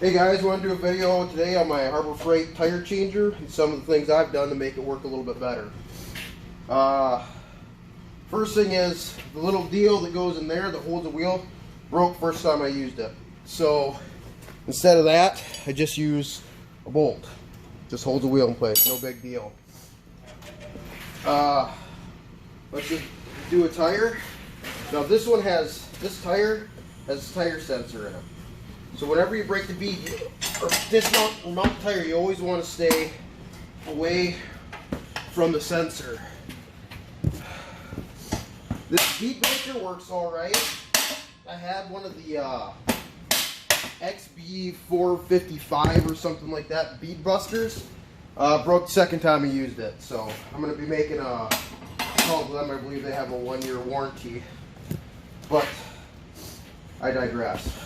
Hey guys, I want to do a video today on my Harbor Freight tire changer and some of the things I've done to make it work a little bit better. First thing is the little deal that goes in there that holds the wheel broke first time I used it. So instead of that, I just use a bolt. Just holds the wheel in place, no big deal. Let's just do a tire. Now this tire has a tire sensor in it. So whenever you break the bead or dismount or mount the tire, you always want to stay away from the sensor. This bead breaker works all right. I had one of the XB455 or something like that bead busters. Broke the second time I used it, so I'm going to be making a call to them. I believe they have a 1-year warranty, but I digress.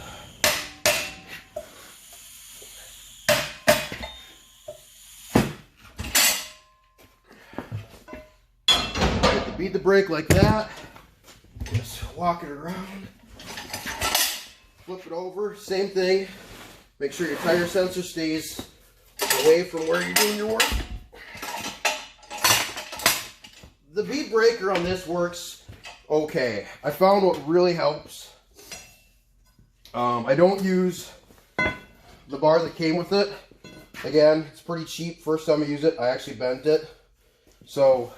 Bead the brake like that, just walk it around, flip it over, same thing, make sure your tire sensor stays away from where you're doing your work. The bead breaker on this works okay. I found what really helps, I don't use the bar that came with it. Again, it's pretty cheap. First time I used it, I actually bent it, so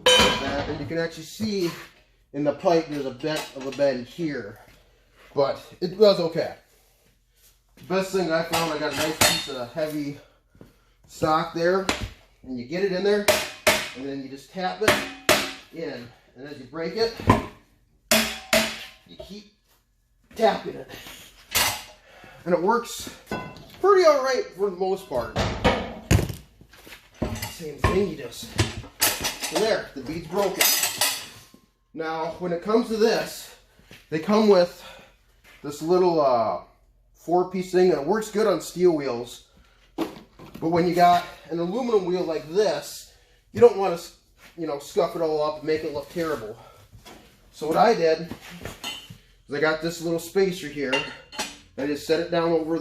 that, and you can actually see in the pipe there's a bit of a bend here, but it was okay. The best thing I found, I got a nice piece of heavy stock there, and you get it in there, and then you just tap it in, and as you break it, you keep tapping it, and it works pretty alright for the most part. Same thing, you just there, the bead's broken. Now, when it comes to this, they come with this little 4-piece thing, and it works good on steel wheels. But when you got an aluminum wheel like this, you don't want to, scuff it all up and make it look terrible. So what I did is I got this little spacer here. I just set it down over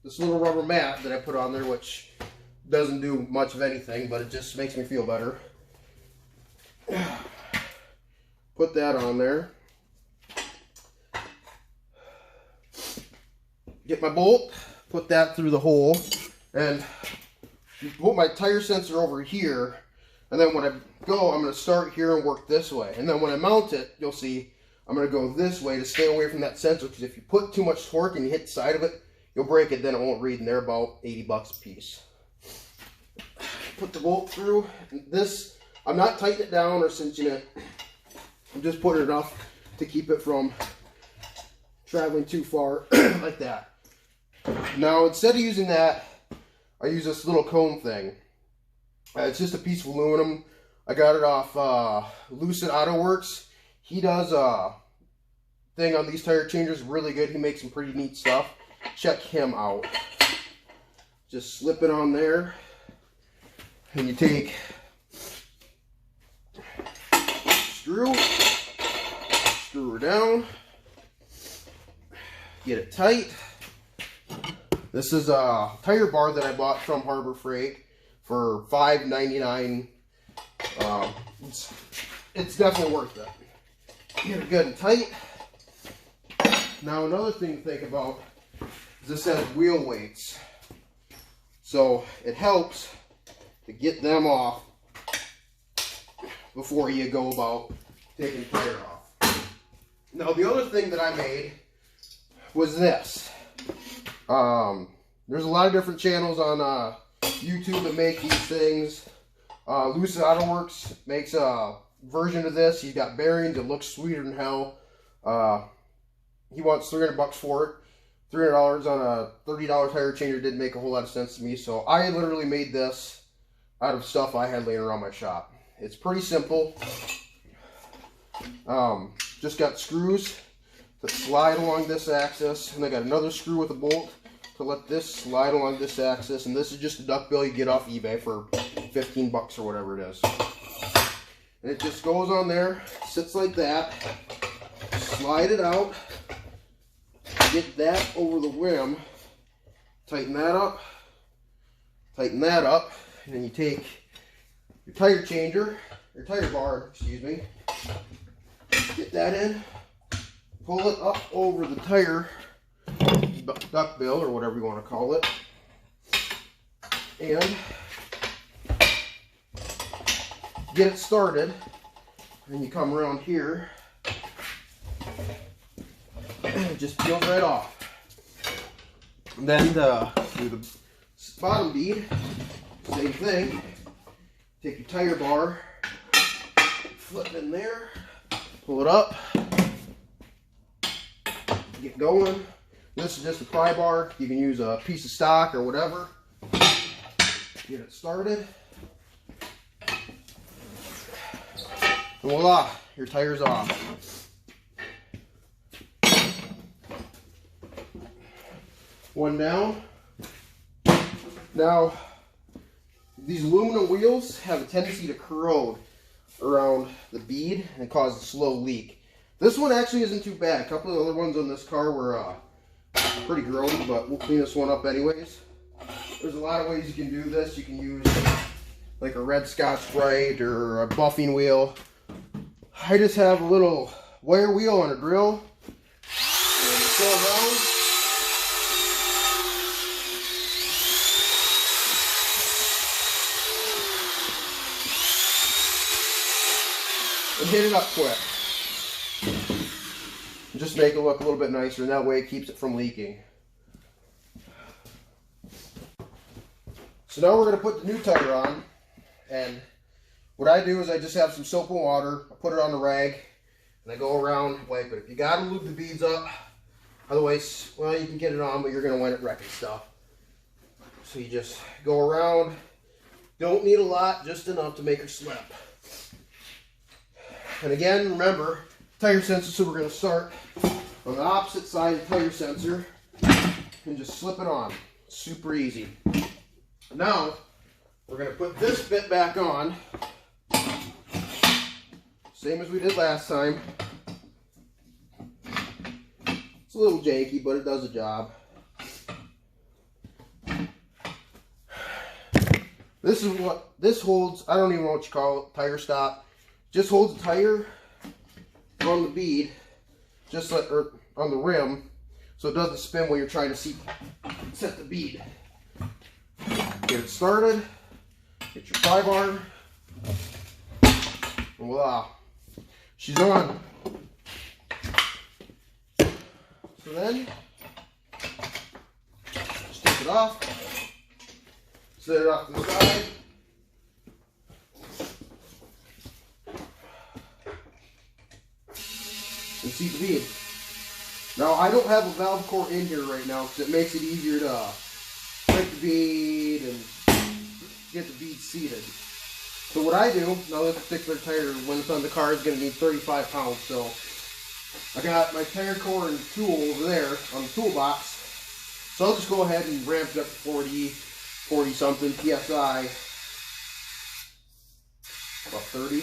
this little rubber mat that I put on there, which doesn't do much of anything, but it just makes me feel better. Put that on there. Get my bolt, put that through the hole, and put my tire sensor over here, and then when I go, I'm going to start here and work this way. And then when I mount it, you'll see I'm going to go this way to stay away from that sensor, because if you put too much torque and you hit the side of it, you'll break it, then it won't read, and they're about 80 bucks a piece. Put the bolt through, and this, I'm not tightening it down or cinching it. I'm just putting it enough to keep it from traveling too far like that. Now, instead of using that, I use this little comb thing. It's just a piece of aluminum. I got it off Lucid Autowerks. He does a thing on these tire changers really good. He makes some pretty neat stuff. Check him out. Just slip it on there, and you take screw her down, get it tight. This is a tire bar that I bought from Harbor Freight for $5.99. It's definitely worth it. Get it good and tight. Now another thing to think about is this has wheel weights, so it helps to get them off before you go about taking the tire off. Now the other thing that I made was this. There's a lot of different channels on YouTube that make these things. Lucid Autowerks makes a version of this. He's got bearings. It looks sweeter than hell. He wants 300 bucks for it. $300 on a $30 tire changer didn't make a whole lot of sense to me, so I literally made this out of stuff I had laying around my shop. It's pretty simple. Just got screws that slide along this axis, and I got another screw with a bolt to let this slide along this axis, and this is just a duck bill you get off eBay for 15 bucks or whatever it is. And it just goes on there, sits like that, slide it out, get that over the rim, tighten that up, and then you take your tire changer, your tire bar, excuse me, get that in, pull it up over the tire duck bill, or whatever you want to call it, and get it started. And you come around here, and it just peels right off. And then do the bottom bead, same thing. Take your tire bar, flip in there, pull it up, get going. This is just a pry bar. You can use a piece of stock or whatever. Get it started. And voila, your tire's off. One down. Now, these aluminum wheels have a tendency to corrode around the bead and cause a slow leak. This one actually isn't too bad. A couple of other ones on this car were pretty grody, but we'll clean this one up anyways. There's a lot of ways you can do this. You can use like a red Scotch-Brite or a buffing wheel. I just have a little wire wheel and a drill. And go around. And hit it up quick. Just make it look a little bit nicer, and that way it keeps it from leaking. So now we're going to put the new tire on, and what I do is I just have some soap and water, I put it on the rag, and I go around and wipe it. You got to lube the beads up, otherwise, well, you can get it on, but you're going to wind up wrecking stuff. So you just go around, don't need a lot, just enough to make her slip. And again, remember, tire sensor, so we're going to start on the opposite side of the tire sensor and just slip it on. Super easy. Now, we're going to put this bit back on, same as we did last time. It's a little janky, but it does the job. This is what this holds. I don't even know what you call it, tire stop. Just holds the tire on the bead, just like, or on the rim, so it doesn't spin while you're trying to set the bead. Get it started, get your pry bar, and voila, she's on. So then, just take it off, set it off to the side. And seat the bead. Now I don't have a valve core in here right now because it makes it easier to break the bead and get the bead seated. So what I do, now this particular tire, when it's on the car, is going to need 35 pounds. So I got my tire core and tool over there on the toolbox. So I'll just go ahead and ramp it up to 40 something PSI. About 30.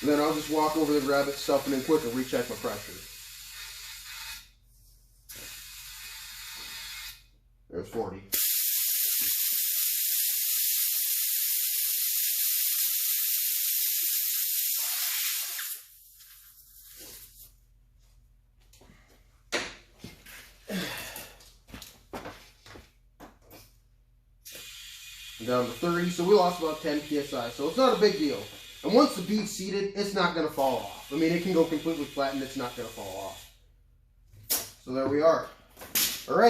And then I'll just walk over there, grab it, stuff it in quick, and recheck my pressure. There's 40. Down to 30, so we lost about 10 PSI, so it's not a big deal. And once the bead's seated, it's not going to fall off. I mean, it can go completely flat and it's not going to fall off. So there we are. All right.